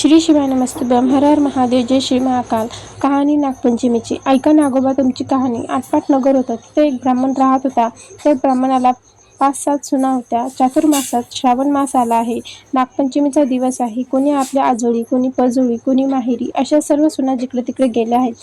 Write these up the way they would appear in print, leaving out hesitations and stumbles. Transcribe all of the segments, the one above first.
श्री शिवाय नमस्तुभ्यं. हर हर महादेव. जय श्री महाकाल. कहाणी नागपंचमीची. ऐका नागोबा तुमची कहाणी. आटपाट नगर होतं. तिथे एक ब्राह्मण राहत होता. त्या ब्राह्मणाला 5-7 सुना होत्या. चातुर्मासात श्रावण मास आला आहे. नागपंचमीचा दिवस आहे. कोणी आपल्या आजोळी, कोणी पजोळी, कोणी माहेरी, अशा सर्व सुना जिकडे तिकडे गेल्या आहेत.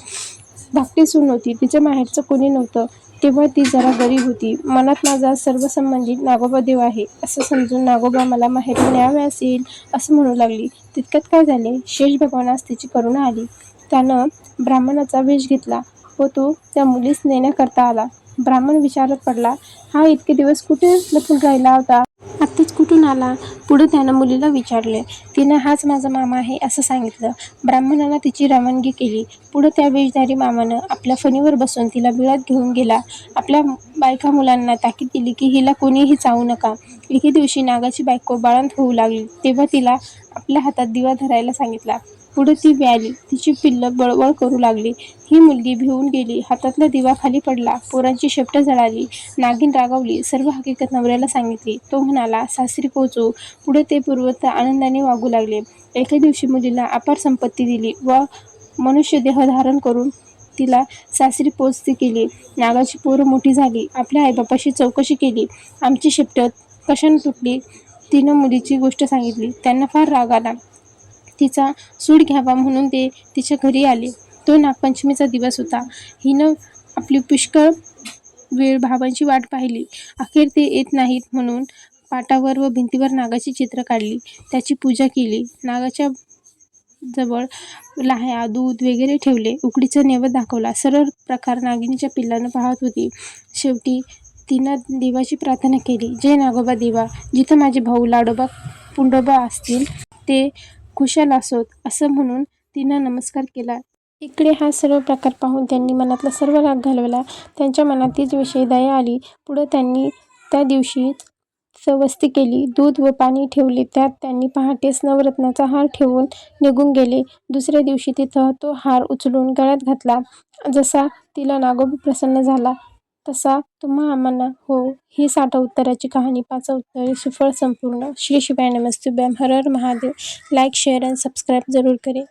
धाकटी सून होती. तिच्या माहेरचं कोणी नव्हतं. तेव्हा ती जरा गरीब होती. मनात माझा सर्वसंबंधी नागोबा देव आहे असं समजून नागोबा मला माहेरी न्यावयास येईल असं म्हणू लागली. तितक्यात काय झाले, शेष भगवानास तिची करुणा आली. त्यानं ब्राह्मणाचा वेश घेतला व तो त्या मुलीस नेण्याकरता आला. ब्राह्मण विचारत पडला, हा इतके दिवस कुठे लपून राहिला होता, आत्ताच कुठून आला? पुढे त्यानं मुलीला विचारले. तिनं हाच माझा मामा आहे असं सांगितलं. ब्राह्मणानं तिची रवानगी केली. पुढे त्या वेशधारी मामानं आपल्या फणीवर बसून तिला बिळात घेऊन गेला. आपल्या बायका मुलांना ताकीद दिली की हिला कोणीही चावू नका. एके दिवशी नागाची बायको बाळंत होऊ लागली तेव्हा तिला आपल्या हातात दिवा धरायला सांगितला. पुढे ती व्याली. तिची पिल्लं बळबळ करू लागली. ही मुलगी भिवून गेली. हातातला दिवा खाली पडला. पोरांची शेपटं जळाली. नागिन रागावली. सर्व हकीकत नवऱ्याला सांगितली. तो म्हणाला, सासरी पोहोचू. पुढे ते पूर्ववत आनंदाने वागू लागले. एके दिवशी मुलीला अपार संपत्ती दिली व मनुष्यदेह धारण करून तिला सासरी पोचती केली. नागाची पोरं मोठी झाली. आपल्या आईबापाशी चौकशी केली. आमची शेपटं कशानं तुटली? तिनं मुलीची गोष्ट सांगितली. त्यांना फार राग आला. तिचा सूड घ्यावा म्हणून ते तिच्या घरी आले. तो नागपंचमीचा दिवस होता. हिनं आपली पुष्कळ वेळ भावांची वाट पाहिली. अखेर ते येत नाहीत म्हणून पाटावर व भिंतीवर नागाची चित्र काढली. त्याची पूजा केली. नागाच्या जवळ लाह्या, दूध वगैरे ठेवले. उकडीचा नैवेद्य दाखवला. सर्व प्रकार नागिनीच्या पिल्लानं पाहत होती. शेवटी तिनं देवाची प्रार्थना केली. जय नागोबा देवा, जिथं माझे भाऊ लाडोबा पुंडोबा असतील ते खुशाल असोत असं म्हणून तिनं नमस्कार केला. इकडे हा सर्व प्रकार पाहून त्यांनी मनातला सर्व राग घालवला. त्यांच्या मनात तीच विषयी दया आली. पुढे त्यांनी त्या दिवशी सवस्ती केली. दूध व पाणी ठेवले. त्यात त्यांनी पहाटेस नवरत्नाचा हार ठेवून निघून गेले. दुसऱ्या दिवशी तिथं तो हार उचलून गळ्यात घातला. जसा तिला नागोबा प्रसन्न झाला तसा तुम्हा आम्हांना हो. ही 60 उत्तराची कहाणी. 5 उत्तरे सुफळ संपूर्ण. श्री शिवाय नमस्तुभ्यं. हर हर महादेव. लाईक, शेअर आणि सबस्क्राईब जरूर करें.